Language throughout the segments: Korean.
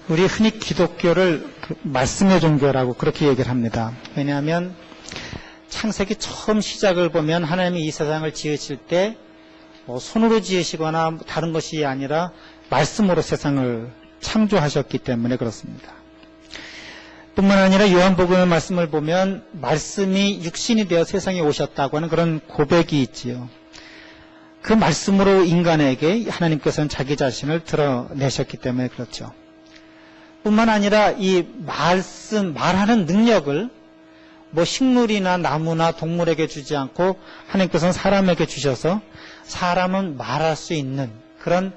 우리 흔히 기독교를 말씀의 종교라고 그렇게 얘기를 합니다. 왜냐하면 창세기 처음 시작을 보면 하나님이 이 세상을 지으실 때 손으로 지으시거나 다른 것이 아니라 말씀으로 세상을 창조하셨기 때문에 그렇습니다. 뿐만 아니라 요한복음의 말씀을 보면 말씀이 육신이 되어 세상에 오셨다고 하는 그런 고백이 있지요. 그 말씀으로 인간에게 하나님께서는 자기 자신을 드러내셨기 때문에 그렇죠. 뿐만 아니라 이 말하는 능력을 식물이나 나무나 동물에게 주지 않고 하나님께서는 사람에게 주셔서 사람은 말할 수 있는 그런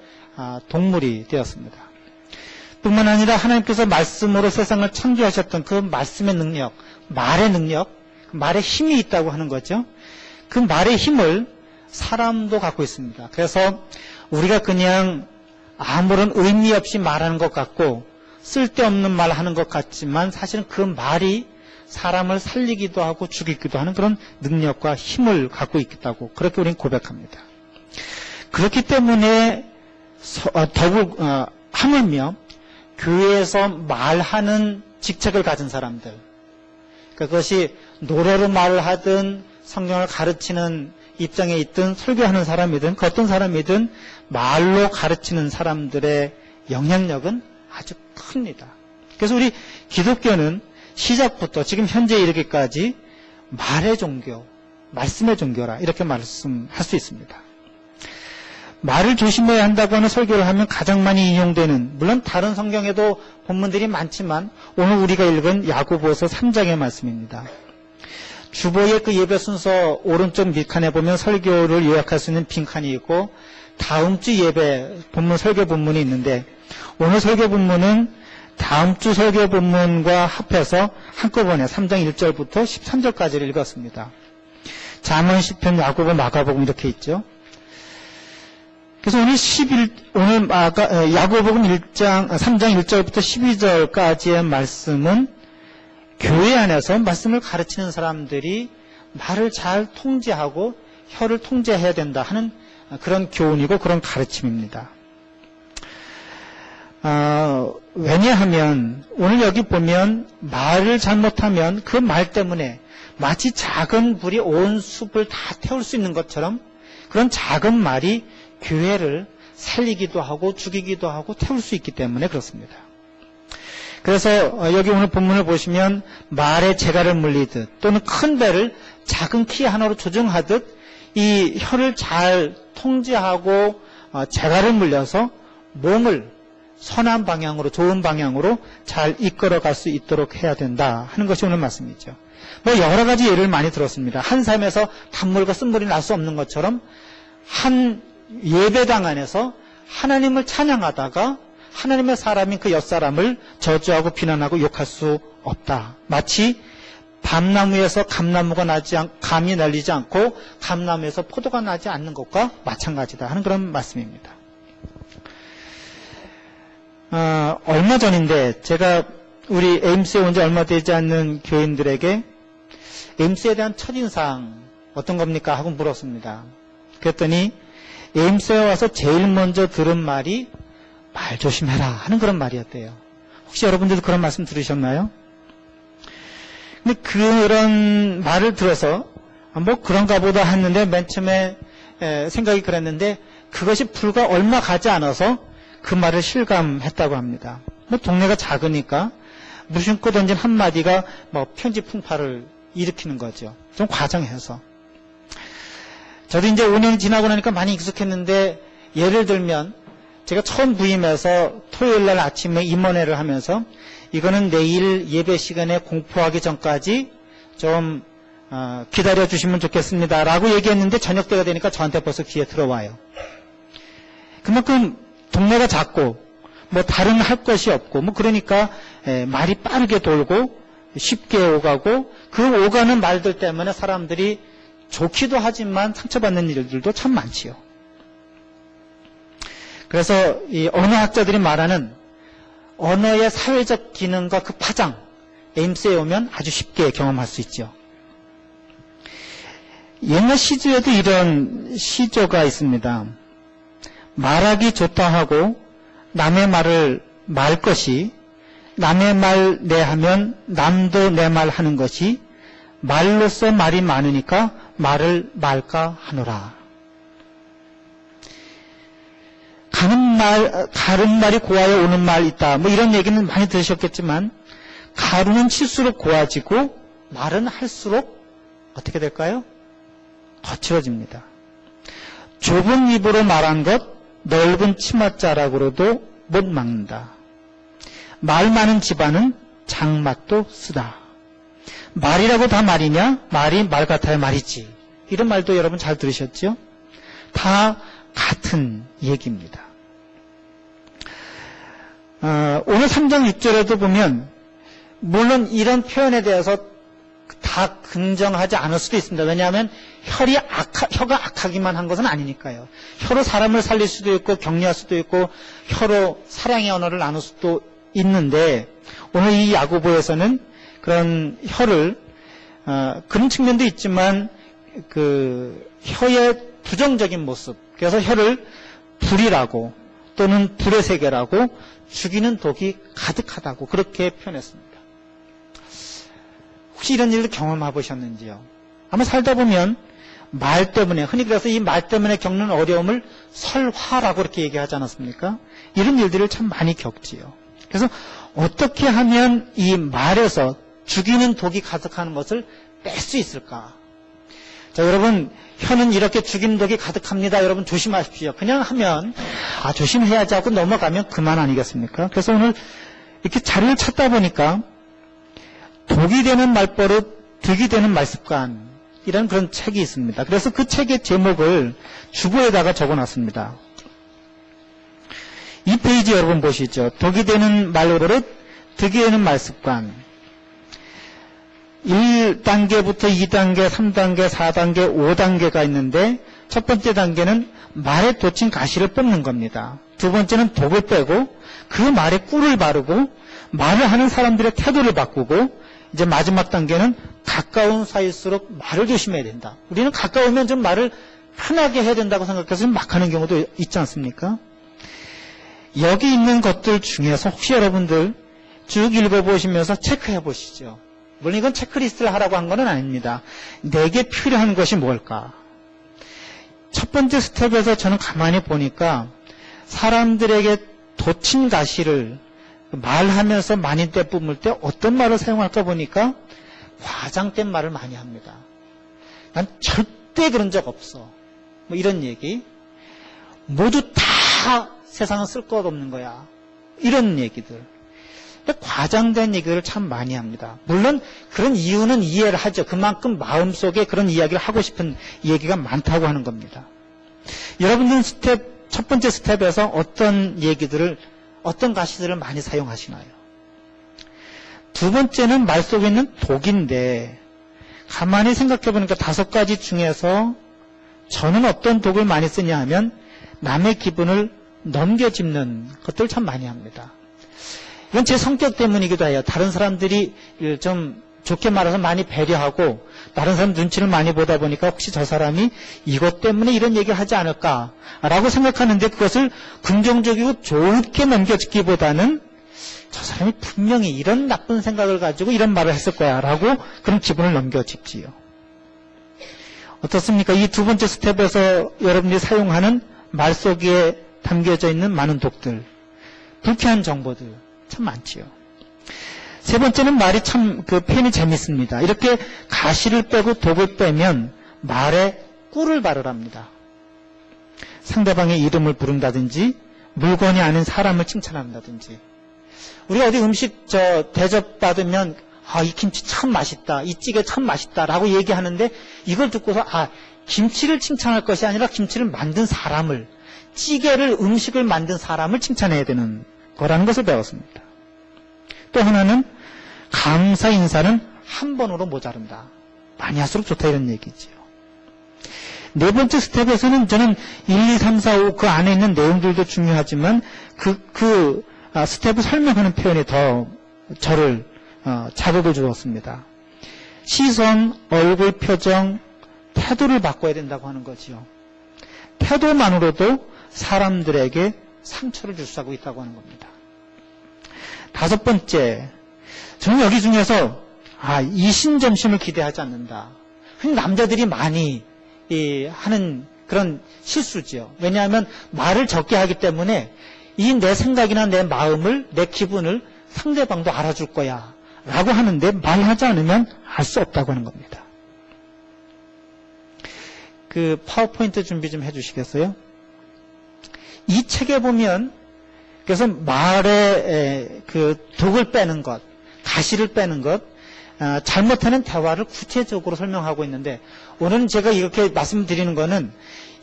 동물이 되었습니다. 뿐만 아니라 하나님께서 말씀으로 세상을 창조하셨던 그 말씀의 능력, 말의 힘이 있다고 하는 거죠. 그 말의 힘을 사람도 갖고 있습니다. 그래서 우리가 그냥 아무런 의미 없이 말하는 것 같고 쓸데없는 말 하는 것 같지만 사실은 그 말이 사람을 살리기도 하고 죽이기도 하는 그런 능력과 힘을 갖고 있다고 그렇게 우리는 고백합니다. 그렇기 때문에 더욱 하물며 교회에서 말하는 직책을 가진 사람들, 그것이 노래로 말을 하든 성경을 가르치는 입장에 있든 설교하는 사람이든 그 어떤 사람이든 말로 가르치는 사람들의 영향력은 아주 큽니다. 그래서 우리 기독교는 시작부터 지금 현재 이르기까지 말의 종교, 말씀의 종교라 이렇게 말씀할 수 있습니다. 말을 조심해야 한다고 하는 설교를 하면 가장 많이 인용되는, 물론 다른 성경에도 본문들이 많지만 오늘 우리가 읽은 야고보서 3장의 말씀입니다. 주보의 그 예배 순서 오른쪽 밑칸에 보면 설교를 요약할 수 있는 빈칸이 있고 다음 주 예배 본문 설교 본문이 있는데 오늘 설교 본문은 다음 주 설교 본문과 합해서 한꺼번에 3장 1절부터 13절까지를 읽었습니다. 잠언, 시편, 야고보, 마가복음 이렇게 있죠. 그래서 오늘 야고보음 3장 1절부터 12절까지의 말씀은 교회 안에서 말씀을 가르치는 사람들이 말을 잘 통제하고 혀를 통제해야 된다 하는 그런 교훈이고 그런 가르침입니다. 왜냐하면 오늘 여기 보면 말을 잘못하면 그 말 때문에 마치 작은 불이 온 숲을 다 태울 수 있는 것처럼 그런 작은 말이 교회를 살리기도 하고 죽이기도 하고 태울 수 있기 때문에 그렇습니다. 그래서 여기 오늘 본문을 보시면 말에 재갈을 물리듯 또는 큰 배를 작은 키 하나로 조정하듯 이 혀를 잘 통제하고 재갈을 물려서 몸을 선한 방향으로 좋은 방향으로 잘 이끌어갈 수 있도록 해야 된다 하는 것이 오늘 말씀이죠. 여러 가지 예를 많이 들었습니다. 한 삶에서 단물과 쓴물이 날 수 없는 것처럼 한 예배당 안에서 하나님을 찬양하다가 하나님의 사람인 그 옆사람을 저주하고 비난하고 욕할 수 없다. 마치 밤나무에서 감이 날리지 않고 감나무에서 포도가 나지 않는 것과 마찬가지다 하는 그런 말씀입니다. 얼마 전인데 제가 우리 에임스에 온 지 얼마 되지 않는 교인들에게 에임스에 대한 첫인상 어떤 겁니까? 하고 물었습니다. 그랬더니 에임스에 와서 제일 먼저 들은 말이 말 조심해라 하는 그런 말이었대요. 혹시 여러분들도 그런 말씀 들으셨나요? 근데 그런 말을 들어서 그런가 보다 했는데 맨 처음에 생각이 그랬는데 그것이 불과 얼마 가지 않아서 그 말을 실감했다고 합니다. 동네가 작으니까 무심코 던진 한마디가 편지 풍파를 일으키는 거죠. 좀 과장해서. 저도 이제 5년이 지나고 나니까 많이 익숙했는데 예를 들면 제가 처음 부임해서 토요일 날 아침에 임원회를 하면서 이거는 내일 예배 시간에 공포하기 전까지 좀 기다려 주시면 좋겠습니다 라고 얘기했는데 저녁 때가 되니까 저한테 벌써 귀에 들어와요. 그만큼 동네가 작고 다른 할 것이 없고 그러니까 말이 빠르게 돌고 쉽게 오가고 그 오가는 말들 때문에 사람들이 좋기도 하지만 상처받는 일들도 참 많지요. 그래서 이 언어학자들이 말하는 언어의 사회적 기능과 그 파장, 에임스에 오면 아주 쉽게 경험할 수 있죠. 옛날 시조에도 이런 시조가 있습니다. 말하기 좋다 하고 남의 말을 말 것이 남의 말 내 하면 남도 내 말 하는 것이 말로써 말이 많으니까 말을 말까 하노라. 가는 말이 고와야 오는 말 있다. 뭐 이런 얘기는 많이 들으셨겠지만 가루는 칠수록 고와지고 말은 할수록 어떻게 될까요? 거칠어집니다. 좁은 입으로 말한 것 넓은 치맛자락으로도 못 막는다. 말 많은 집안은 장맛도 쓰다. 말이라고 다 말이냐? 말이 말 같아야 말이지. 이런 말도 여러분 잘 들으셨죠? 다 같은 얘기입니다. 오늘 3장 6절에도 보면 물론 이런 표현에 대해서 다 긍정하지 않을 수도 있습니다. 왜냐하면 혀가 악하기만 한 것은 아니니까요. 혀로 사람을 살릴 수도 있고 격려할 수도 있고 혀로 사랑의 언어를 나눌 수도 있는데 오늘 이 야고보에서는 그런 혀를 그런 측면도 있지만 그 혀의 부정적인 모습, 그래서 혀를 불이라고 또는 불의 세계라고 죽이는 독이 가득하다고 그렇게 표현했습니다. 혹시 이런 일을 경험해 보셨는지요? 아마 살다 보면 말 때문에, 흔히 그래서 이 말 때문에 겪는 어려움을 설화라고 그렇게 얘기하지 않았습니까? 이런 일들을 참 많이 겪지요. 그래서 어떻게 하면 이 말에서 죽이는 독이 가득하는 것을 뺄 수 있을까? 자, 여러분, 혀는 이렇게 죽이는 독이 가득합니다. 여러분 조심하십시오. 그냥 하면 조심해야지 하고 넘어가면 그만 아니겠습니까? 그래서 오늘 이렇게 자료를 찾다 보니까 독이 되는 말버릇, 득이 되는 말습관 이런 그런 책이 있습니다. 그래서 그 책의 제목을 주보에다가 적어놨습니다. 이 페이지 여러분 보시죠. 독이 되는 말버릇, 득이 되는 말습관. 1단계부터 2단계, 3단계, 4단계, 5단계가 있는데 첫 번째 단계는 말에 돋친 가시를 뽑는 겁니다. 두 번째는 독을 빼고 그 말에 꿀을 바르고 말을 하는 사람들의 태도를 바꾸고 이제 마지막 단계는 가까운 사이일수록 말을 조심해야 된다. 우리는 가까우면 좀 말을 편하게 해야 된다고 생각해서 막 하는 경우도 있지 않습니까? 여기 있는 것들 중에서 혹시 여러분들 쭉 읽어보시면서 체크해 보시죠. 물론 이건 체크리스트를 하라고 한 건 아닙니다. 내게 필요한 것이 뭘까? 첫 번째 스텝에서 저는 가만히 보니까 사람들에게 돋친 가시를 말하면서 많이 떼뿜을 때 어떤 말을 사용할까 보니까 과장된 말을 많이 합니다. 난 절대 그런 적 없어. 뭐 이런 얘기. 모두 다 세상은 쓸 것 없는 거야. 이런 얘기들. 과장된 얘기를 참 많이 합니다. 물론 그런 이유는 이해를 하죠. 그만큼 마음속에 그런 이야기를 하고 싶은 얘기가 많다고 하는 겁니다. 여러분들은 첫 번째 스텝에서 어떤 얘기들을, 어떤 가시들을 많이 사용하시나요? 두 번째는 말 속에 있는 독인데 가만히 생각해 보니까 5가지 중에서 저는 어떤 독을 많이 쓰냐 하면 남의 기분을 넘겨짚는 것들을 참 많이 합니다. 이건 제 성격 때문이기도 해요. 다른 사람들이 좀 좋게 말해서 많이 배려하고 다른 사람 눈치를 많이 보다 보니까 혹시 저 사람이 이것 때문에 이런 얘기를 하지 않을까라고 생각하는데 그것을 긍정적이고 좋게 넘겨짚기보다는 저 사람이 분명히 이런 나쁜 생각을 가지고 이런 말을 했을 거야 라고 그런 기분을 넘겨짚지요. 어떻습니까? 이 두 번째 스텝에서 여러분들이 사용하는 말 속에 담겨져 있는 많은 독들, 불쾌한 정보들 참 많지요. 세 번째는 말이 참 표현이 재밌습니다. 이렇게 가시를 빼고 독을 빼면 말에 꿀을 바르랍니다. 상대방의 이름을 부른다든지 물건이 아닌 사람을 칭찬한다든지. 우리가 어디 음식 대접받으면 이 김치 참 맛있다, 이 찌개 참 맛있다 라고 얘기하는데 이걸 듣고서 김치를 칭찬할 것이 아니라 김치를 만든 사람을, 찌개를, 음식을 만든 사람을 칭찬해야 되는 거라는 것을 배웠습니다. 또 하나는 감사 인사는 한 번으로 모자른다. 많이 할수록 좋다 이런 얘기지요. 네 번째 스텝에서는 저는 1, 2, 3, 4, 5 그 안에 있는 내용들도 중요하지만 그 스텝을 설명하는 표현이 더 저를 자극을 주었습니다. 시선, 얼굴 표정, 태도를 바꿔야 된다고 하는 거지요. 태도만으로도 사람들에게 상처를 줄 수 있다고 하는 겁니다. 다섯 번째, 저는 여기 중에서 이신점심을 기대하지 않는다. 남자들이 많이 하는 그런 실수죠. 왜냐하면 말을 적게 하기 때문에 이 내 생각이나 내 마음을, 내 기분을 상대방도 알아줄 거야 라고 하는데 말하지 않으면 알 수 없다고 하는 겁니다. 그 파워포인트 준비 좀 해주시겠어요? 이 책에 보면 그래서 말의 그 독을 빼는 것, 가시를 빼는 것, 잘못하는 대화를 구체적으로 설명하고 있는데 오늘은 제가 이렇게 말씀드리는 거는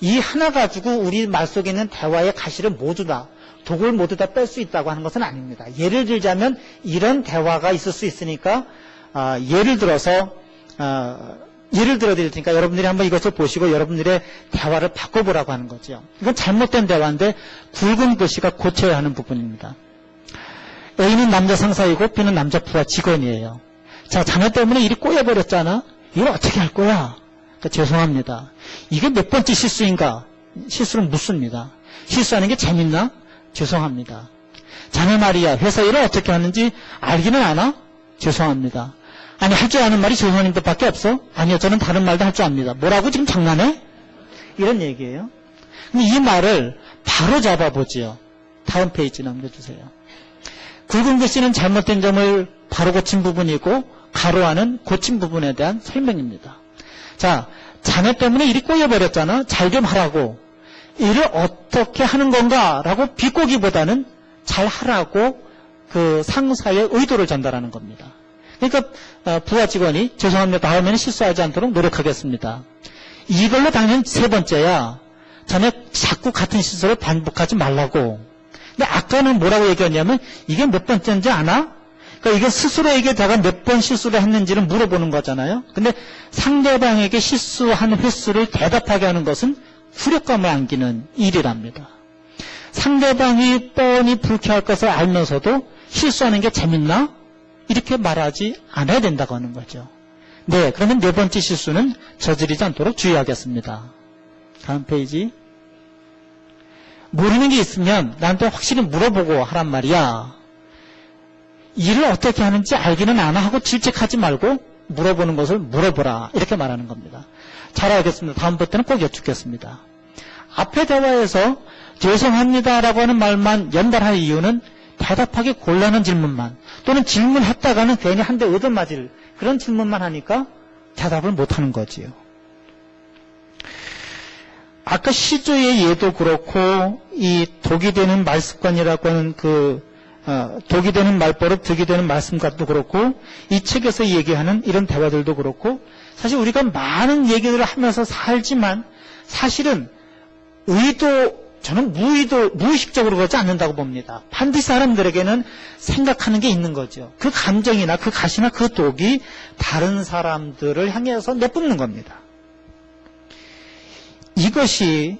이 하나 가지고 우리 말 속에 있는 대화의 가시를 모두 다, 독을 모두 다 뺄 수 있다고 하는 것은 아닙니다. 예를 들자면 이런 대화가 있을 수 있으니까 예를 들어서 예를 들어 드릴 테니까 여러분들이 한번 이것을 보시고 여러분들의 대화를 바꿔보라고 하는 거죠. 이건 잘못된 대화인데 굵은 글씨가 고쳐야 하는 부분입니다. A는 남자 상사이고 B는 남자 부하 직원이에요. 자, 자네 때문에 일이 꼬여버렸잖아. 이걸 어떻게 할 거야? 그러니까 죄송합니다. 이게 몇 번째 실수인가? 실수를 묻습니다. 실수하는 게 재밌나? 죄송합니다. 자네 말이야. 회사 일을 어떻게 하는지 알기는 아나? 죄송합니다. 아니, 할 줄 아는 말이 죄송합니다밖에 없어? 아니요, 저는 다른 말도 할 줄 압니다. 뭐라고 지금 장난해? 이런 얘기예요. 근데 이 말을 바로 잡아보지요. 다음 페이지 넘겨주세요. 굵은 글씨는 잘못된 점을 바로 고친 부분이고 가로하는 고친 부분에 대한 설명입니다. 자, 자네 때문에 일이 꼬여버렸잖아. 잘 좀 하라고. 일을 어떻게 하는 건가? 라고 비꼬기보다는 잘 하라고 그 상사의 의도를 전달하는 겁니다. 그러니까 부하 직원이 죄송합니다. 다음에는 실수하지 않도록 노력하겠습니다. 이걸로 당연히 세 번째야. 자네 자꾸 같은 실수를 반복하지 말라고. 근데 아까는 뭐라고 얘기했냐면 이게 몇 번째인지 아나? 그러니까 이게 스스로에게 내가 몇 번 실수를 했는지를 물어보는 거잖아요. 근데 상대방에게 실수한 횟수를 대답하게 하는 것은 후력감을 안기는 일이랍니다. 상대방이 뻔히 불쾌할 것을 알면서도 실수하는 게 재밌나? 이렇게 말하지 않아야 된다고 하는 거죠. 네, 그러면 네 번째 실수는 저지르지 않도록 주의하겠습니다. 다음 페이지. 모르는 게 있으면 나한테 확실히 물어보고 하란 말이야. 일을 어떻게 하는지 알기는 아나 하고 질책하지 말고 물어보는 것을 물어보라. 이렇게 말하는 겁니다. 잘 알겠습니다. 다음부터는 꼭 여쭙겠습니다. 앞에 대화에서 죄송합니다라고 하는 말만 연달할 이유는 대답하기 곤란한 질문만 또는 질문했다가는 괜히 한 대 얻어맞을 그런 질문만 하니까 대답을 못하는 거지요. 아까 시조의 예도 그렇고 이 독이 되는 말습관이라고 하는 독이 되는 말버릇, 득이 되는 말씀값도 그렇고 이 책에서 얘기하는 이런 대화들도 그렇고 사실 우리가 많은 얘기들을 하면서 살지만 사실은 저는 무의식적으로 그러지 않는다고 봅니다. 반드시 사람들에게는 생각하는 게 있는 거죠. 그 감정이나 그 가시나 그 독이 다른 사람들을 향해서 내뿜는 겁니다. 이것이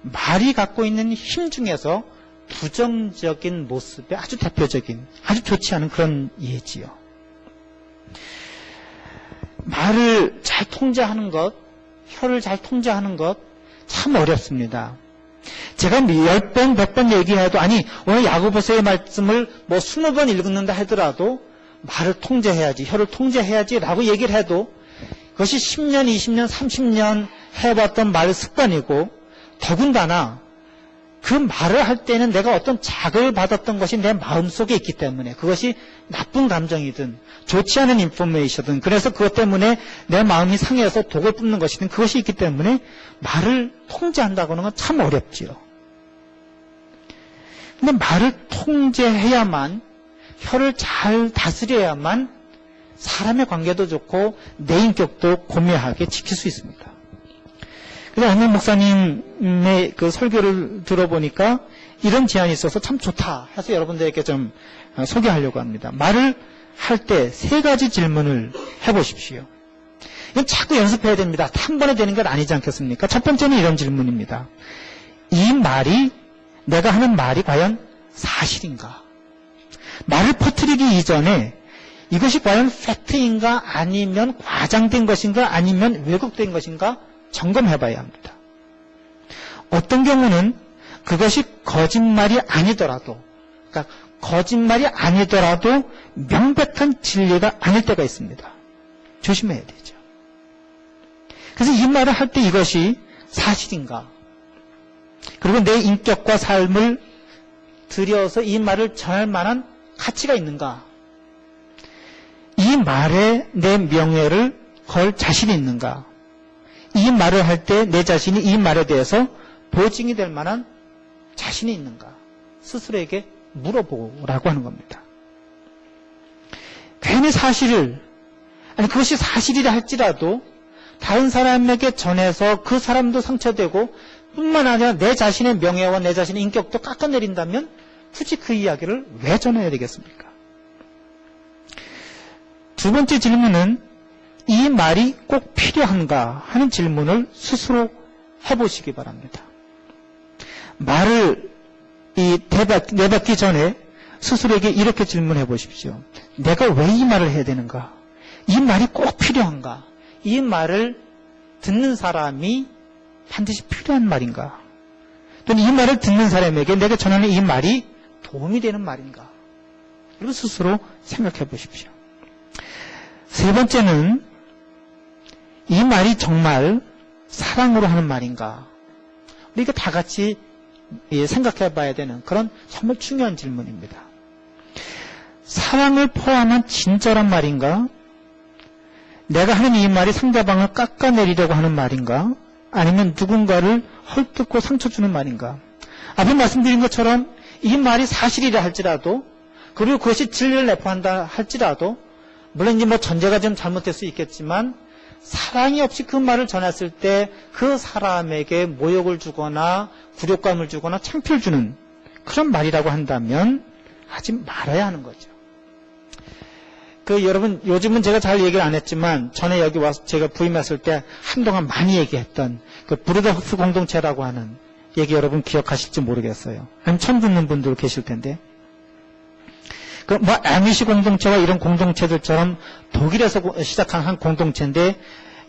말이 갖고 있는 힘 중에서 부정적인 모습의 아주 대표적인, 아주 좋지 않은 그런 예지요. 말을 잘 통제하는 것, 혀를 잘 통제하는 것 참 어렵습니다. 제가 10번, 100번 얘기해도 아니 오늘 야고보서의 말씀을 20번 읽는다 하더라도 말을 통제해야지, 혀를 통제해야지 라고 얘기를 해도 그것이 10년, 20년, 30년 해봤던 말 습관이고 더군다나 그 말을 할 때는 내가 어떤 자극을 받았던 것이 내 마음속에 있기 때문에 그것이 나쁜 감정이든 좋지 않은 인포메이션이든 그래서 그것 때문에 내 마음이 상해서 독을 뿜는 것이든 그것이 있기 때문에 말을 통제한다고 하는 건 참 어렵지요. 근데 말을 통제해야만 혀를 잘 다스려야만 사람의 관계도 좋고 내 인격도 고매하게 지킬 수 있습니다. 그래서 오늘 목사님의 그 설교를 들어보니까 이런 제안이 있어서 참 좋다 해서 여러분들에게 좀 소개하려고 합니다. 말을 할 때 3가지 질문을 해보십시오. 이건 자꾸 연습해야 됩니다. 한 번에 되는 건 아니지 않겠습니까? 첫 번째는 이런 질문입니다. 이 말이 내가 하는 말이 과연 사실인가? 말을 퍼뜨리기 이전에 이것이 과연 팩트인가 아니면 과장된 것인가 아니면 왜곡된 것인가 점검해봐야 합니다. 어떤 경우는 그것이 거짓말이 아니더라도 그러니까 거짓말이 아니더라도 명백한 진리가 아닐 때가 있습니다. 조심해야 되죠. 그래서 이 말을 할 때 이것이 사실인가? 그리고 내 인격과 삶을 들여서 이 말을 전할 만한 가치가 있는가? 이 말에 내 명예를 걸 자신이 있는가? 이 말을 할 때 내 자신이 이 말에 대해서 보증이 될 만한 자신이 있는가? 스스로에게 물어보라고 하는 겁니다. 괜히 사실을, 아니 그것이 사실이라 할지라도 다른 사람에게 전해서 그 사람도 상처되고 뿐만 아니라 내 자신의 명예와 내 자신의 인격도 깎아내린다면 굳이 그 이야기를 왜 전해야 되겠습니까? 두 번째 질문은 이 말이 꼭 필요한가 하는 질문을 스스로 해보시기 바랍니다. 말을 내뱉기 전에 스스로에게 이렇게 질문해 보십시오. 내가 왜 이 말을 해야 되는가? 이 말이 꼭 필요한가? 이 말을 듣는 사람이 반드시 필요한 말인가? 또는 이 말을 듣는 사람에게 내가 전하는 이 말이 도움이 되는 말인가? 이걸 스스로 생각해 보십시오. 세 번째는 이 말이 정말 사랑으로 하는 말인가? 우리가 다 같이 생각해 봐야 되는 그런 정말 중요한 질문입니다. 사랑을 포함한 친절한 말인가? 내가 하는 이 말이 상대방을 깎아내리려고 하는 말인가? 아니면 누군가를 헐뜯고 상처 주는 말인가? 앞에 말씀드린 것처럼 이 말이 사실이라 할지라도, 그리고 그것이 진리를 내포한다 할지라도, 물론 이제 뭐 전제가 좀 잘못될 수 있겠지만 사랑이 없이 그 말을 전했을 때 그 사람에게 모욕을 주거나 굴욕감을 주거나 창피를 주는 그런 말이라고 한다면 하지 말아야 하는 거죠. 여러분, 요즘은 제가 잘 얘기를 안 했지만 전에 여기 와서 제가 부임했을 때 한동안 많이 얘기했던 그 브루더후스 공동체라고 하는 얘기 여러분 기억하실지 모르겠어요. 아니면 처음 듣는 분들 계실 텐데. 아미시 공동체와 이런 공동체들처럼 독일에서 시작한 한 공동체인데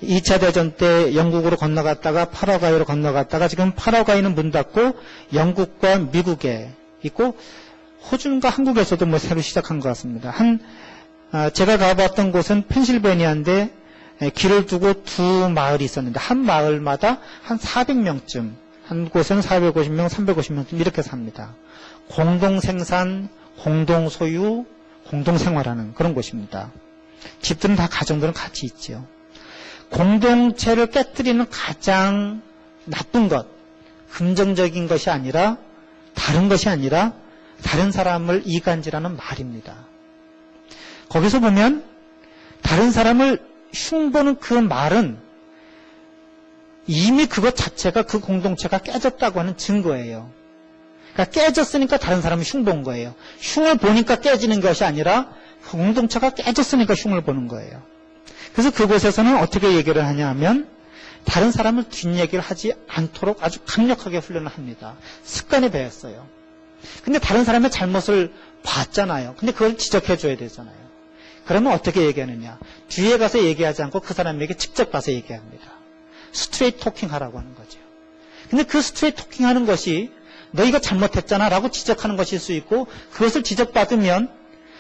2차 대전 때 영국으로 건너갔다가 파라과이로 건너갔다가 지금 파라과이는 문 닫고 영국과 미국에 있고 호주인가 한국에서도 뭐 새로 시작한 것 같습니다. 제가 가봤던 곳은 펜실베니아인데 길을 두고 두 마을이 있었는데 한 마을마다 한 400명쯤, 한 곳은 450명, 350명쯤 이렇게 삽니다. 공동생산, 공동소유, 공동생활하는 그런 곳입니다. 집들은 다 가정들은 같이 있죠. 공동체를 깨뜨리는 가장 나쁜 것, 긍정적인 것이 아니라 다른 것이 아니라 다른 사람을 이간질하는 말입니다. 거기서 보면 다른 사람을 흉보는 그 말은 이미 그것 자체가 그 공동체가 깨졌다고 하는 증거예요. 그러니까 깨졌으니까 다른 사람을 흉본 거예요. 흉을 보니까 깨지는 것이 아니라 공동체가 깨졌으니까 흉을 보는 거예요. 그래서 그곳에서는 어떻게 얘기를 하냐 하면 다른 사람을 뒷얘기를 하지 않도록 아주 강력하게 훈련을 합니다. 습관에 배웠어요. 근데 다른 사람의 잘못을 봤잖아요. 근데 그걸 지적해 줘야 되잖아요. 그러면 어떻게 얘기하느냐? 뒤에 가서 얘기하지 않고 그 사람에게 직접 가서 얘기합니다. 스트레이트 토킹 하라고 하는 거죠. 근데 그 스트레이트 토킹 하는 것이 너희가 잘못했잖아 라고 지적하는 것일 수 있고, 그것을 지적받으면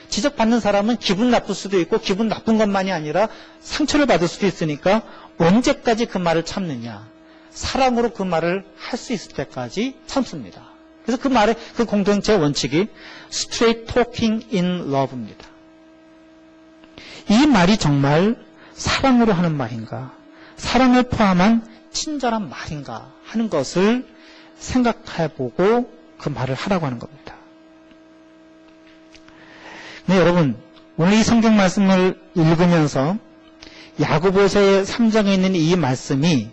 지적받는 사람은 기분 나쁠 수도 있고 기분 나쁜 것만이 아니라 상처를 받을 수도 있으니까 언제까지 그 말을 참느냐? 사랑으로 그 말을 할 수 있을 때까지 참습니다. 그래서 그 말의 그 공동체의 원칙이 straight talking in love입니다. 이 말이 정말 사랑으로 하는 말인가? 사랑을 포함한 친절한 말인가? 하는 것을 생각해보고 그 말을 하라고 하는 겁니다. 네, 여러분, 오늘 이 성경 말씀을 읽으면서 야고보서의 3장에 있는 이 말씀이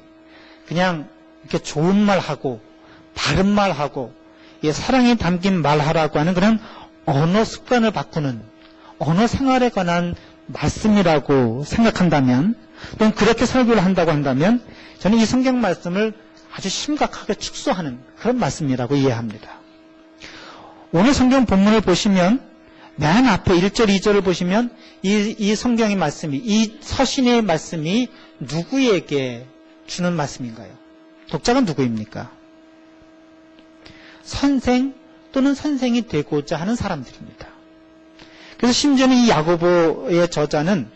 그냥 이렇게 좋은 말하고 바른 말하고 사랑이 담긴 말하라고 하는 그런 언어 습관을 바꾸는 언어 생활에 관한 말씀이라고 생각한다면, 또는 그렇게 설교를 한다고 한다면 저는 이 성경 말씀을 아주 심각하게 축소하는 그런 말씀이라고 이해합니다. 오늘 성경 본문을 보시면 맨 앞에 1절, 2절을 보시면 이 성경의 말씀이, 이 서신의 말씀이 누구에게 주는 말씀인가요? 독자가 누구입니까? 선생 또는 선생이 되고자 하는 사람들입니다. 그래서 심지어는 이 야고보의 저자는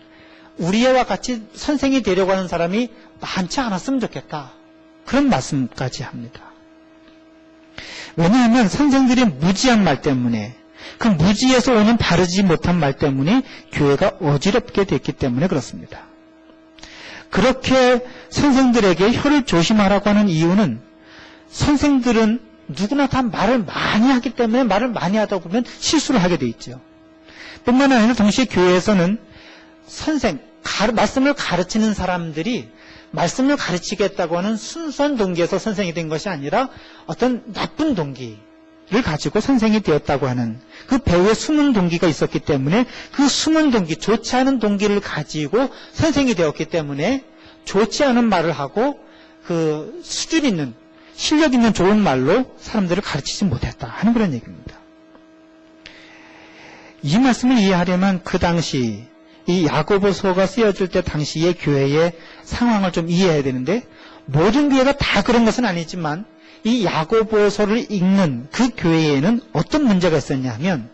우리와 같이 선생이 되려고 하는 사람이 많지 않았으면 좋겠다. 그런 말씀까지 합니다. 왜냐하면 선생들의 무지한 말 때문에, 그 무지에서 오는 바르지 못한 말 때문에 교회가 어지럽게 됐기 때문에 그렇습니다. 그렇게 선생들에게 혀를 조심하라고 하는 이유는, 선생들은 누구나 다 말을 많이 하기 때문에 말을 많이 하다 보면 실수를 하게 돼 있죠. 뿐만 아니라 동시에 교회에서는 말씀을 가르치는 사람들이 말씀을 가르치겠다고 하는 순수한 동기에서 선생이 된 것이 아니라 어떤 나쁜 동기를 가지고 선생이 되었다고 하는 그 배우의 숨은 동기가 있었기 때문에, 그 숨은 동기, 좋지 않은 동기를 가지고 선생이 되었기 때문에 좋지 않은 말을 하고 그 수준 있는, 실력 있는 좋은 말로 사람들을 가르치지 못했다 하는 그런 얘기입니다. 이 말씀을 이해하려면 그 당시 이 야고보서가 쓰여질 때 당시의 교회의 상황을 좀 이해해야 되는데, 모든 교회가 다 그런 것은 아니지만 이 야고보서를 읽는 그 교회에는 어떤 문제가 있었냐 하면,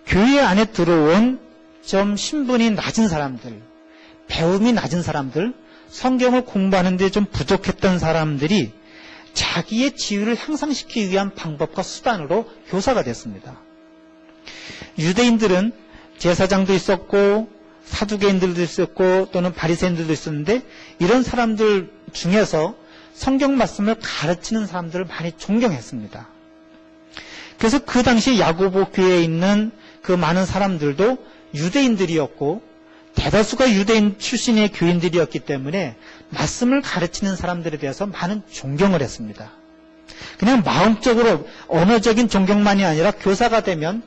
교회 안에 들어온 좀 신분이 낮은 사람들, 배움이 낮은 사람들, 성경을 공부하는 데 좀 부족했던 사람들이 자기의 지위를 향상시키기 위한 방법과 수단으로 교사가 됐습니다. 유대인들은 제사장도 있었고 사두개인들도 있었고 또는 바리새인들도 있었는데, 이런 사람들 중에서 성경 말씀을 가르치는 사람들을 많이 존경했습니다. 그래서 그 당시 야고보 교회에 있는 그 많은 사람들도 유대인들이었고 대다수가 유대인 출신의 교인들이었기 때문에 말씀을 가르치는 사람들에 대해서 많은 존경을 했습니다. 그냥 마음적으로 언어적인 존경만이 아니라 교사가 되면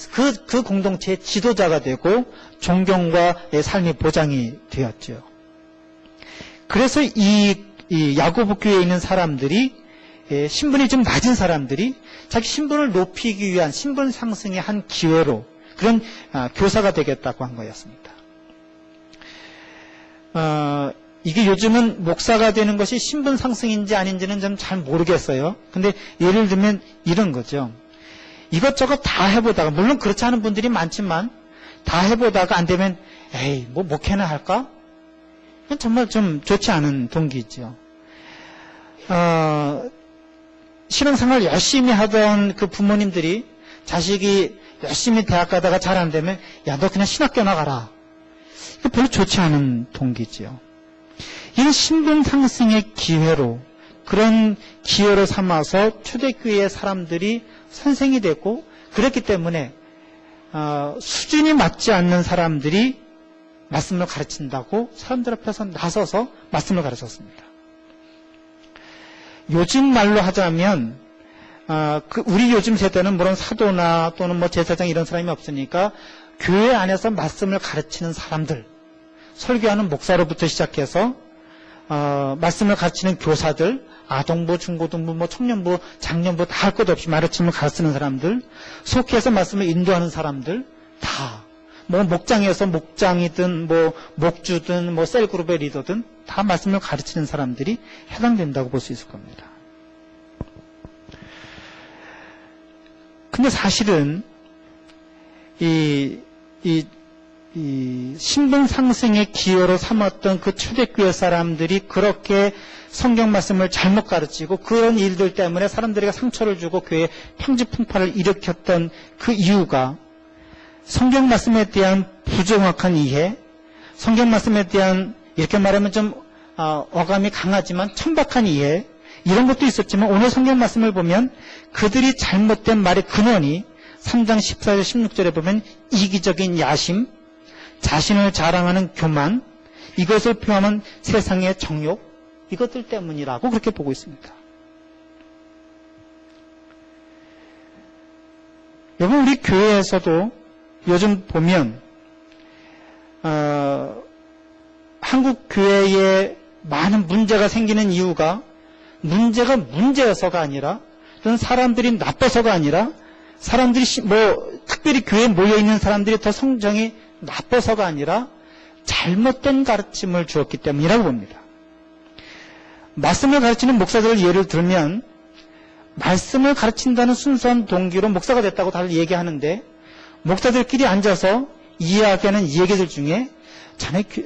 그 공동체의 지도자가 되고 존경과의 삶이 보장이 되었죠. 그래서 이 야고보 교회에 있는 사람들이, 신분이 좀 낮은 사람들이 자기 신분을 높이기 위한 신분 상승의 한 기회로 그런 교사가 되겠다고 한 거였습니다. 이게 요즘은 목사가 되는 것이 신분 상승인지 아닌지는 좀 잘 모르겠어요. 근데 예를 들면 이런 거죠. 이것저것 다 해보다가, 물론 그렇지 않은 분들이 많지만 다 해보다가 안 되면 에이 뭐 목회나 할까? 정말 좀 좋지 않은 동기죠. 신앙생활 열심히 하던 그 부모님들이 자식이 열심히 대학 가다가 잘 안 되면 야 너 그냥 신학교 나가라. 이거 별로 좋지 않은 동기죠. 이는 신분 상승의 기회로, 그런 기회로 삼아서 초대교회의 사람들이 선생이 됐고, 그렇기 때문에 수준이 맞지 않는 사람들이 말씀을 가르친다고 사람들 앞에서 나서서 말씀을 가르쳤습니다. 요즘 말로 하자면 우리 요즘 세대는 물론 사도나 또는 뭐 제사장 이런 사람이 없으니까 교회 안에서 말씀을 가르치는 사람들, 설교하는 목사로부터 시작해서 말씀을 가르치는 교사들, 아동부, 중고등부, 뭐 청년부, 장년부 다 할 것 없이 말씀을 가르치는 사람들, 속해서 말씀을 인도하는 사람들 다, 뭐 목장에서 목장이든 뭐 목주든 뭐 셀그룹의 리더든 다 말씀을 가르치는 사람들이 해당된다고 볼 수 있을 겁니다. 근데 사실은 이 신분 상승의 기회로 삼았던 그 초대교회 사람들이 그렇게 성경 말씀을 잘못 가르치고 그런 일들 때문에 사람들에게 상처를 주고 교회에 평지풍파를 일으켰던 그 이유가 성경 말씀에 대한 부정확한 이해, 성경 말씀에 대한 이렇게 말하면 좀 어감이 강하지만 천박한 이해, 이런 것도 있었지만 오늘 성경 말씀을 보면 그들이 잘못된 말의 근원이 3장 14절 16절에 보면 이기적인 야심, 자신을 자랑하는 교만, 이것을 표하는 세상의 정욕, 이것들 때문이라고 그렇게 보고 있습니다. 여러분, 우리 교회에서도 요즘 보면 한국 교회에 많은 문제가 생기는 이유가 문제가 문제여서가 아니라, 또는 사람들이 나빠서가 아니라, 사람들이 특별히 교회에 모여있는 사람들이 더 성정이 나빠서가 아니라 잘못된 가르침을 주었기 때문이라고 봅니다. 말씀을 가르치는 목사들을 예를 들면 말씀을 가르친다는 순수한 동기로 목사가 됐다고 다들 얘기하는데 목사들끼리 앉아서 이야기하는 얘기들 중에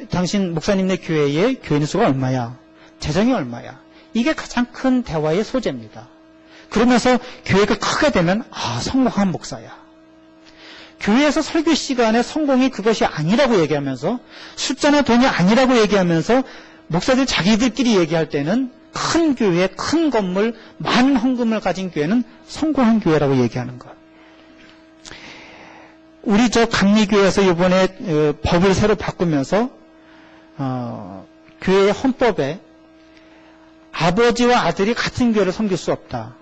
당신 목사님네 교회의 교인 수가 얼마야? 재정이 얼마야? 이게 가장 큰 대화의 소재입니다. 그러면서 교회가 크게 되면 성공한 목사야. 교회에서 설교 시간에 성공이 그것이 아니라고 얘기하면서 숫자나 돈이 아니라고 얘기하면서 목사들 자기들끼리 얘기할 때는 큰 교회, 큰 건물, 많은 헌금을 가진 교회는 성공한 교회라고 얘기하는 것. 우리 감리교회에서 이번에 법을 새로 바꾸면서 교회의 헌법에 아버지와 아들이 같은 교회를 섬길 수 없다.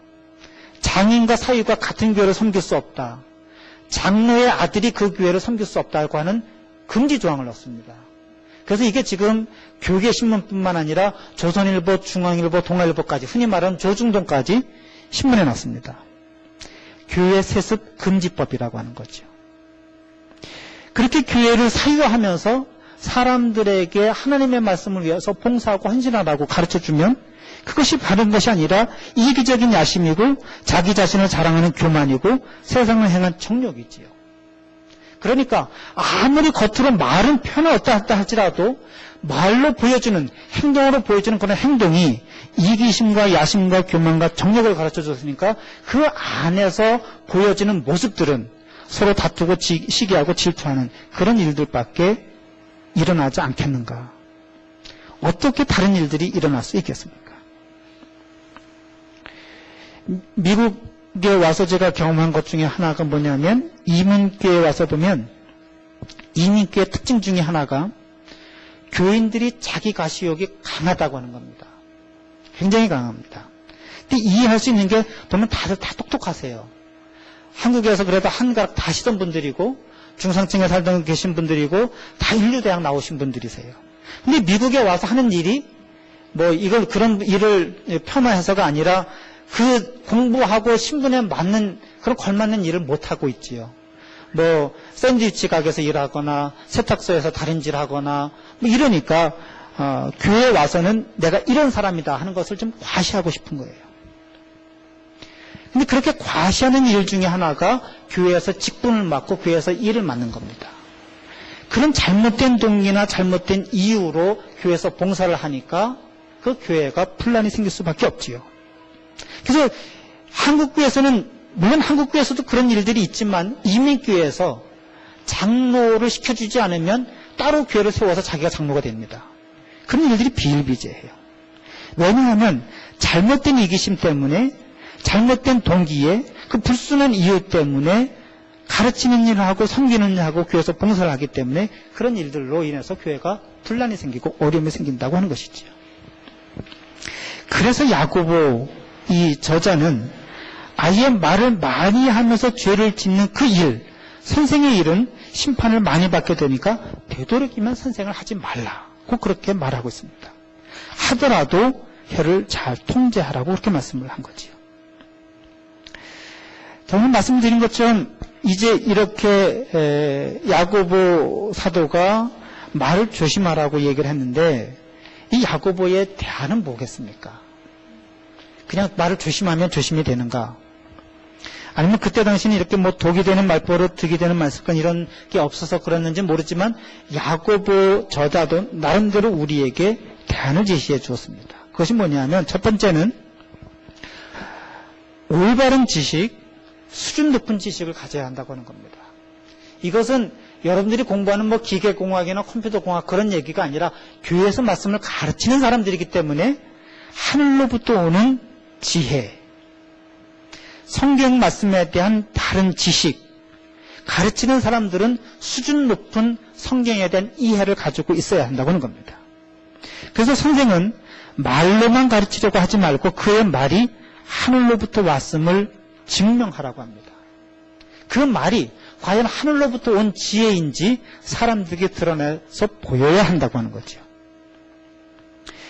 장인과 사위가 같은 교회를 섬길 수 없다. 장로의 아들이 그 교회를 섬길 수 없다고 하는 금지 조항을 넣습니다. 그래서 이게 지금 교계신문뿐만 아니라 조선일보, 중앙일보, 동아일보까지 흔히 말하는 조중동까지 신문에 났습니다. 교회 세습 금지법이라고 하는 거죠. 그렇게 교회를 사유하면서 사람들에게 하나님의 말씀을 위해서 봉사하고 헌신하라고 가르쳐주면 그것이 바른 것이 아니라 이기적인 야심이고 자기 자신을 자랑하는 교만이고 세상을 향한 정욕이지요. 그러니까 아무리 겉으로 말은 표현을 어떠하다 할지라도 말로 보여주는, 행동으로 보여주는 그런 행동이 이기심과 야심과 교만과 정욕을 가르쳐줬으니까 그 안에서 보여지는 모습들은 서로 다투고 시기하고 질투하는 그런 일들밖에 일어나지 않겠는가. 어떻게 다른 일들이 일어날 수 있겠습니까? 미국에 와서 제가 경험한 것 중에 하나가 뭐냐면 이민교에 와서 보면 이민교의 특징 중에 하나가 교인들이 자기 가시욕이 강하다고 하는 겁니다. 굉장히 강합니다. 근데 이해할 수 있는 게 보면 다들 다 똑똑하세요. 한국에서 그래도 한가락 다 하시던 분들이고 중상층에 살던 계신 분들이고 다 인류대학 나오신 분들이세요. 근데 미국에 와서 하는 일이 이걸 그런 일을 폄하해서가 아니라 그 공부하고 신분에 맞는 그런 걸맞는 일을 못하고 있지요. 샌드위치 가게에서 일하거나 세탁소에서 다림질 하거나 이러니까 교회에 와서는 내가 이런 사람이다 하는 것을 좀 과시하고 싶은 거예요. 근데 그렇게 과시하는 일 중에 하나가 교회에서 직분을 맡고 교회에서 일을 맡는 겁니다. 그런 잘못된 동기나 잘못된 이유로 교회에서 봉사를 하니까 그 교회가 분란이 생길 수밖에 없지요. 그래서 한국교회에서는 물론 한국교회에서도 그런 일들이 있지만 이민교회에서 장로를 시켜주지 않으면 따로 교회를 세워서 자기가 장로가 됩니다. 그런 일들이 비일비재해요. 왜냐하면 잘못된 이기심 때문에 잘못된 동기에 그 불순한 이유 때문에 가르치는 일을 하고 섬기는 일을 하고 교회에서 봉사를 하기 때문에 그런 일들로 인해서 교회가 분란이 생기고 어려움이 생긴다고 하는 것이죠. 그래서 야고보 이 저자는 아예 말을 많이 하면서 죄를 짓는 그 일, 선생의 일은 심판을 많이 받게 되니까 되도록이면 선생을 하지 말라고 그렇게 말하고 있습니다. 하더라도 혀를 잘 통제하라고 그렇게 말씀을 한 거지요. 저는 말씀드린 것처럼 이제 이렇게 야고보 사도가 말을 조심하라고 얘기를 했는데 이 야고보의 대안은 뭐겠습니까? 그냥 말을 조심하면 조심이 되는가? 아니면 그때 당시는 이렇게 독이 되는 말버릇, 득이 되는 말습관 이런 게 없어서 그랬는지 모르지만 야고보 저자도 나름대로 우리에게 대안을 제시해 주었습니다. 그것이 뭐냐면 첫 번째는 올바른 지식, 수준 높은 지식을 가져야 한다고 하는 겁니다. 이것은 여러분들이 공부하는 기계공학이나 컴퓨터공학 그런 얘기가 아니라 교회에서 말씀을 가르치는 사람들이기 때문에 하늘로부터 오는 지혜, 성경 말씀에 대한 다른 지식, 가르치는 사람들은 수준 높은 성경에 대한 이해를 가지고 있어야 한다고 하는 겁니다. 그래서 선생은 말로만 가르치려고 하지 말고 그의 말이 하늘로부터 왔음을 증명하라고 합니다. 그 말이 과연 하늘로부터 온 지혜인지 사람들에게 드러내서 보여야 한다고 하는 거죠.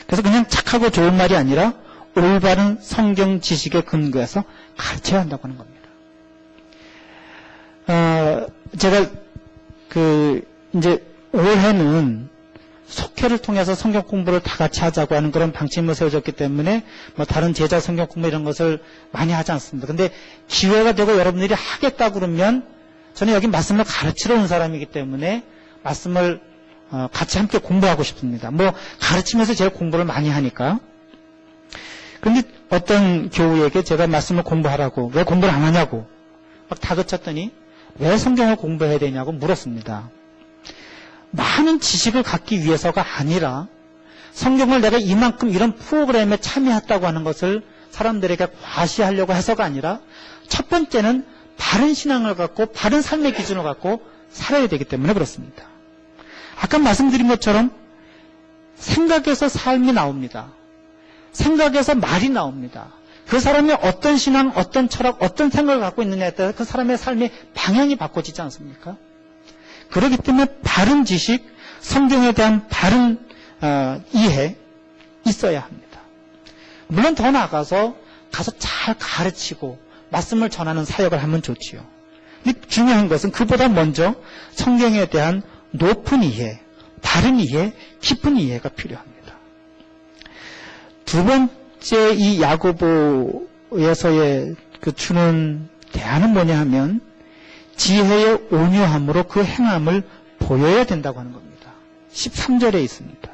그래서 그냥 착하고 좋은 말이 아니라 올바른 성경 지식에 근거해서 가르쳐야 한다고 하는 겁니다. 제가 이제 올해는 집회를 통해서 성경 공부를 다 같이 하자고 하는 그런 방침을 세워졌기 때문에 뭐 다른 제자 성경 공부 이런 것을 많이 하지 않습니다. 근데 기회가 되고 여러분들이 하겠다 그러면 저는 여기 말씀을 가르치러 온 사람이기 때문에 말씀을 같이 함께 공부하고 싶습니다. 뭐 가르치면서 제가 공부를 많이 하니까. 그런데 어떤 교우에게 제가 말씀을 공부하라고 왜 공부를 안 하냐고 막 다그쳤더니 왜 성경을 공부해야 되냐고 물었습니다. 많은 지식을 갖기 위해서가 아니라 성경을 내가 이만큼 이런 프로그램에 참여했다고 하는 것을 사람들에게 과시하려고 해서가 아니라 첫 번째는 바른 신앙을 갖고 바른 삶의 기준을 갖고 살아야 되기 때문에 그렇습니다. 아까 말씀드린 것처럼 생각에서 삶이 나옵니다. 생각에서 말이 나옵니다. 그 사람이 어떤 신앙, 어떤 철학, 어떤 생각을 갖고 있느냐에 따라 그 사람의 삶의 방향이 바꿔지지 않습니까? 그렇기 때문에 바른 지식, 성경에 대한 바른 이해 있어야 합니다. 물론 더 나아가서 가서 잘 가르치고 말씀을 전하는 사역을 하면 좋지요. 근데 중요한 것은 그보다 먼저 성경에 대한 높은 이해, 바른 이해, 깊은 이해가 필요합니다. 두 번째 이 야고보에서의 그 주는 대안은 뭐냐 하면 지혜의 온유함으로 그 행함을 보여야 된다고 하는 겁니다. 13절에 있습니다.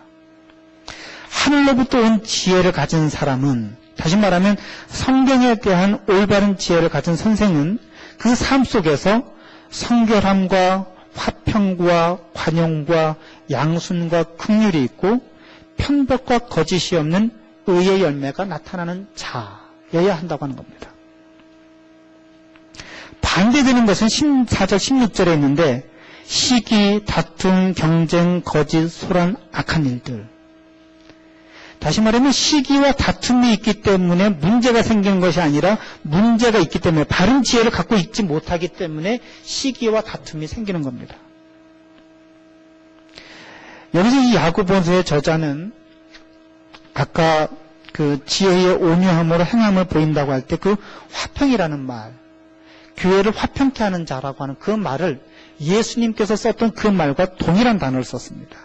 하늘로부터 온 지혜를 가진 사람은, 다시 말하면 성경에 대한 올바른 지혜를 가진 선생은 그 삶 속에서 성결함과 화평과 관용과 양순과 긍휼이 있고 편법과 거짓이 없는 의의 열매가 나타나는 자여야 한다고 하는 겁니다. 반대되는 것은 14절, 16절에 있는데 시기, 다툼, 경쟁, 거짓, 소란, 악한 일들. 다시 말하면 시기와 다툼이 있기 때문에 문제가 생기는 것이 아니라 문제가 있기 때문에 바른 지혜를 갖고 있지 못하기 때문에 시기와 다툼이 생기는 겁니다. 여기서 이 야고보서의 저자는 아까 그 지혜의 온유함으로 행함을 보인다고 할 때 그 화평이라는 말, 교회를 화평케 하는 자라고 하는 그 말을 예수님께서 썼던 그 말과 동일한 단어를 썼습니다.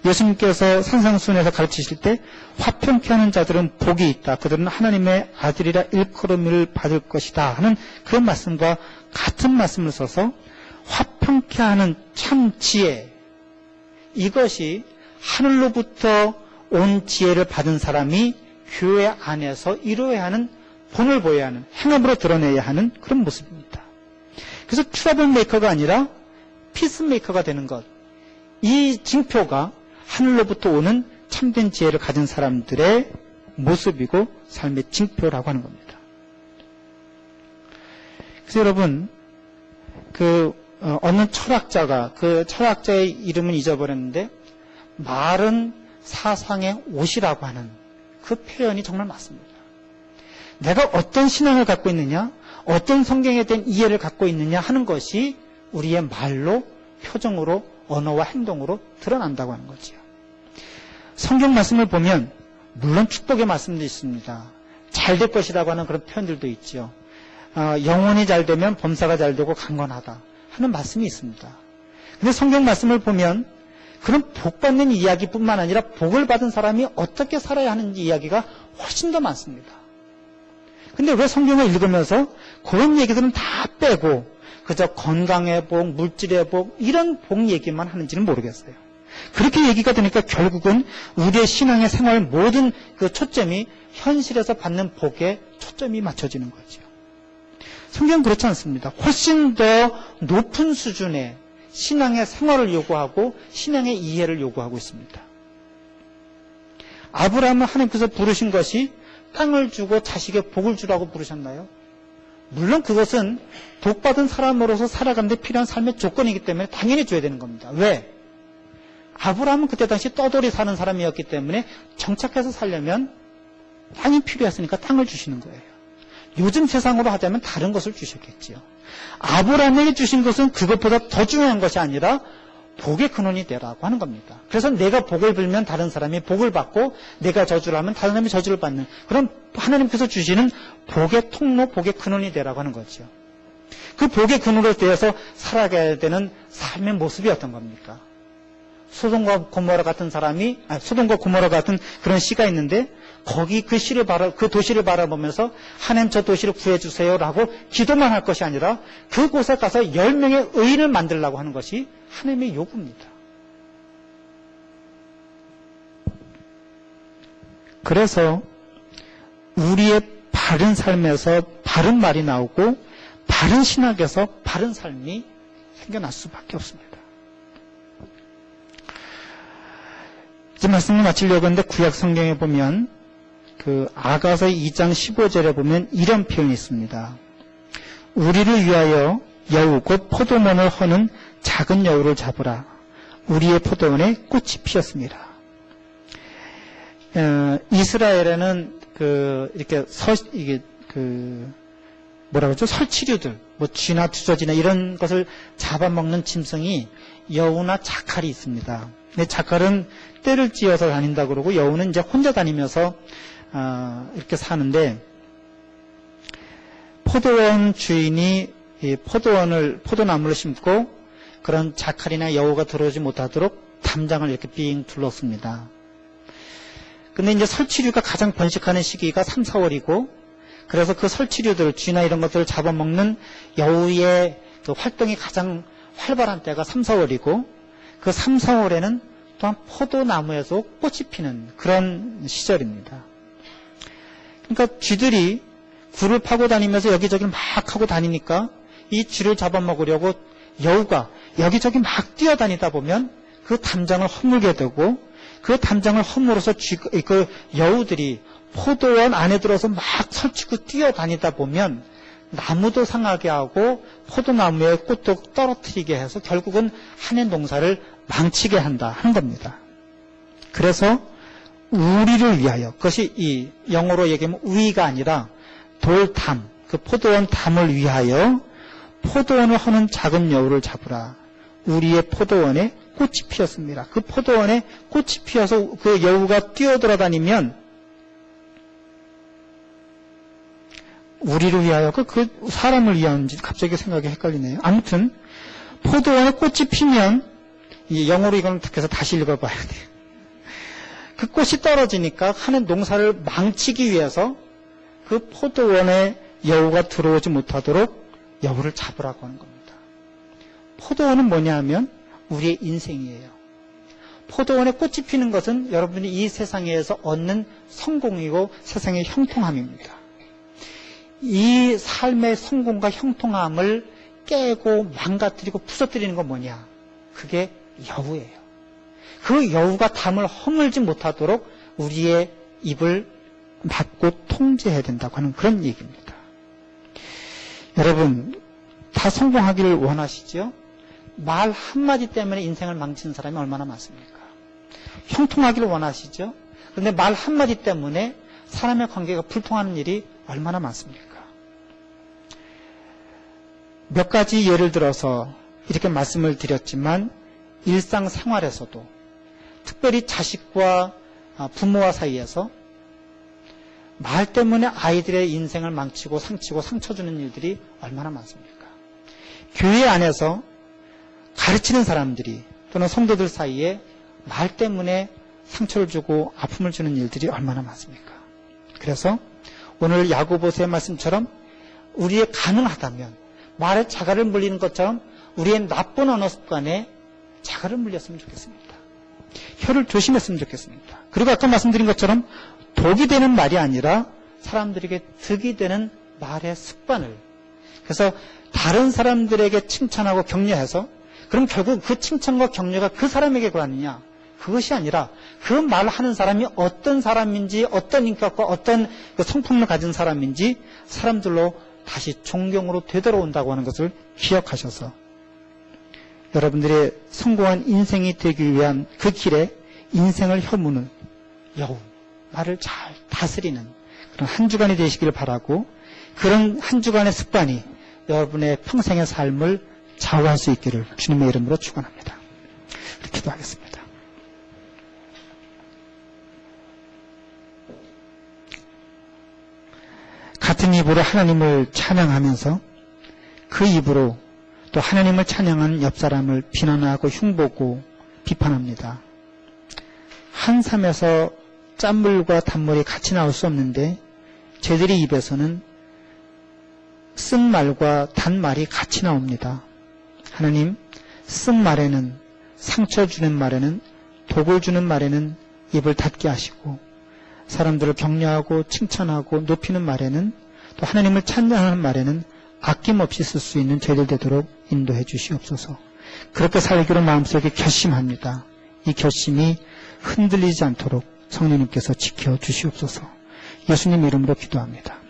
예수님께서 산상수훈에서 가르치실 때 화평케 하는 자들은 복이 있다. 그들은 하나님의 아들이라 일컬음을 받을 것이다 하는 그 말씀과 같은 말씀을 써서 화평케 하는 참 지혜, 이것이 하늘로부터 온 지혜를 받은 사람이 교회 안에서 이루어야 하는, 본을 보여야 하는, 행함으로 드러내야 하는 그런 모습입니다. 그래서 트러블 메이커가 아니라 피스메이커가 되는 것, 이 징표가 하늘로부터 오는 참된 지혜를 가진 사람들의 모습이고 삶의 징표라고 하는 겁니다. 그래서 여러분, 어느 철학자가, 그 철학자의 이름은 잊어버렸는데 말은 사상의 옷이라고 하는 그 표현이 정말 맞습니다. 내가 어떤 신앙을 갖고 있느냐, 어떤 성경에 대한 이해를 갖고 있느냐 하는 것이 우리의 말로, 표정으로, 언어와 행동으로 드러난다고 하는 거지요. 성경 말씀을 보면 물론 축복의 말씀도 있습니다. 잘 될 것이라고 하는 그런 표현들도 있죠. 영혼이 잘 되면 범사가 잘 되고 강건하다 하는 말씀이 있습니다. 근데 성경 말씀을 보면 그런 복받는 이야기뿐만 아니라 복을 받은 사람이 어떻게 살아야 하는지 이야기가 훨씬 더 많습니다. 근데 왜 성경을 읽으면서 그런 얘기들은 다 빼고 그저 건강의 복, 물질의 복, 이런 복 얘기만 하는지는 모르겠어요. 그렇게 얘기가 되니까 결국은 우리의 신앙의 생활 모든 그 초점이 현실에서 받는 복에 초점이 맞춰지는 거죠. 성경은 그렇지 않습니다. 훨씬 더 높은 수준의 신앙의 생활을 요구하고 신앙의 이해를 요구하고 있습니다. 아브라함을 하나님께서 부르신 것이 땅을 주고 자식의 복을 주라고 부르셨나요? 물론 그것은 복받은 사람으로서 살아가는 데 필요한 삶의 조건이기 때문에 당연히 줘야 되는 겁니다. 왜? 아브라함은 그때 당시 떠돌이 사는 사람이었기 때문에 정착해서 살려면 땅이 필요했으니까 땅을 주시는 거예요. 요즘 세상으로 하자면 다른 것을 주셨겠지요. 아브라함에게 주신 것은 그것보다 더 중요한 것이 아니라 복의 근원이 되라고 하는 겁니다. 그래서 내가 복을 빌면 다른 사람이 복을 받고 내가 저주를 하면 다른 사람이 저주를 받는 그런 하나님께서 주시는 복의 통로, 복의 근원이 되라고 하는 거죠. 그 복의 근원으로 되어서 살아가야 되는 삶의 모습이 어떤 겁니까? 소돔과 고모라 같은 사람이, 소돔과 고모라 같은 그런 시가 있는데, 거기 그 도시를 바라보면서 하나님 저 도시를 구해주세요라고 기도만 할 것이 아니라 그곳에 가서 10명의 의인을 만들려고 하는 것이 하나님의 요구입니다. 그래서 우리의 바른 삶에서 바른 말이 나오고 바른 신학에서 바른 삶이 생겨날 수밖에 없습니다. 이제 말씀을 마치려고 하는데 구약 성경에 보면 그 아가서 2장 15절에 보면 이런 표현이 있습니다. 우리를 위하여 여우 곧 포도원을 허는 작은 여우를 잡으라. 우리의 포도원에 꽃이 피었습니다. 이스라엘에는 설치류들, 쥐나 두저지나 이런 것을 잡아먹는 짐승이 여우나 자칼이 있습니다. 근데 자칼은 떼를 찧어서 다닌다 그러고 여우는 이제 혼자 다니면서 이렇게 사는데, 포도원 주인이 이 포도나무를 심고 그런 자칼이나 여우가 들어오지 못하도록 담장을 이렇게 빙 둘렀습니다. 근데 이제 설치류가 가장 번식하는 시기가 3, 4월이고, 그래서 그 설치류들, 쥐나 이런 것들을 잡아먹는 여우의 그 활동이 가장 활발한 때가 3, 4월이고, 그 3, 4월에는 또한 포도나무에서 꽃이 피는 그런 시절입니다. 그러니까 쥐들이 굴을 파고 다니면서 여기저기 막 하고 다니니까 이 쥐를 잡아먹으려고 여우가 여기저기 막 뛰어다니다 보면 그 담장을 허물게 되고, 그 담장을 허물어서 그 여우들이 포도원 안에 들어서 막 설치고 뛰어다니다 보면 나무도 상하게 하고 포도나무의 꽃도 떨어뜨리게 해서 결국은 한해 농사를 망치게 한다 하는 겁니다. 그래서 우리를 위하여, 그것이 이 영어로 얘기하면 우위가 아니라 돌담, 그 포도원 담을 위하여 포도원을 허는 작은 여우를 잡으라. 우리의 포도원에 꽃이 피었습니다. 그 포도원에 꽃이 피어서 그 여우가 뛰어돌아다니면 우리를 위하여 그 사람을 위하는지 갑자기 생각이 헷갈리네요. 아무튼 포도원에 꽃이 피면, 이 영어로 이건 그래서 다시 읽어봐야 돼요. 그 꽃이 떨어지니까 하는 농사를 망치기 위해서 그 포도원에 여우가 들어오지 못하도록 여우를 잡으라고 하는 겁니다. 포도원은 뭐냐 하면 우리의 인생이에요. 포도원에 꽃이 피는 것은 여러분이 이 세상에서 얻는 성공이고 세상의 형통함입니다. 이 삶의 성공과 형통함을 깨고 망가뜨리고 부서뜨리는 건 뭐냐? 그게 여우예요. 그 여우가 담을 허물지 못하도록 우리의 입을 막고 통제해야 된다고 하는 그런 얘기입니다. 여러분, 다 성공하기를 원하시죠? 말 한마디 때문에 인생을 망치는 사람이 얼마나 많습니까? 형통하기를 원하시죠? 그런데 말 한마디 때문에 사람의 관계가 불통하는 일이 얼마나 많습니까? 몇 가지 예를 들어서 이렇게 말씀을 드렸지만 일상생활에서도 특별히 자식과 부모와 사이에서 말 때문에 아이들의 인생을 망치고 상치고 상처 주는 일들이 얼마나 많습니까? 교회 안에서 가르치는 사람들이 또는 성도들 사이에 말 때문에 상처를 주고 아픔을 주는 일들이 얼마나 많습니까? 그래서 오늘 야고보서의 말씀처럼 우리의 가능하다면 말에 자갈을 물리는 것처럼 우리의 나쁜 언어 습관에 자갈을 물렸으면 좋겠습니다. 혀를 조심했으면 좋겠습니다. 그리고 아까 말씀드린 것처럼 독이 되는 말이 아니라 사람들에게 득이 되는 말의 습관을, 그래서 다른 사람들에게 칭찬하고 격려해서 그럼 결국 그 칭찬과 격려가 그 사람에게 가느냐, 그것이 아니라 그 말하는 사람이 어떤 사람인지, 어떤 인격과 어떤 그 성품을 가진 사람인지 사람들로 다시 존경으로 되돌아온다고 하는 것을 기억하셔서 여러분들의 성공한 인생이 되기 위한 그 길에 인생을 혀무는 여우, 말을 잘 다스리는 그런 한 주간이 되시기를 바라고, 그런 한 주간의 습관이 여러분의 평생의 삶을 좌우할 수 있기를 주님의 이름으로 축원합니다. 기도하겠습니다. 같은 입으로 하나님을 찬양하면서 그 입으로 또 하나님을 찬양하는 옆 사람을 비난하고 흉보고 비판합니다. 한 삶에서 짠물과 단물이 같이 나올 수 없는데 저희들의 입에서는 쓴 말과 단 말이 같이 나옵니다. 하나님, 쓴 말에는, 상처 주는 말에는, 독을 주는 말에는 입을 닫게 하시고, 사람들을 격려하고 칭찬하고 높이는 말에는, 또 하나님을 찬양하는 말에는 아낌없이 쓸 수 있는 저희들 되도록 인도해 주시옵소서. 그렇게 살기로 마음속에 결심합니다. 이 결심이 흔들리지 않도록 성령님께서 지켜 주시옵소서. 예수님 이름으로 기도합니다.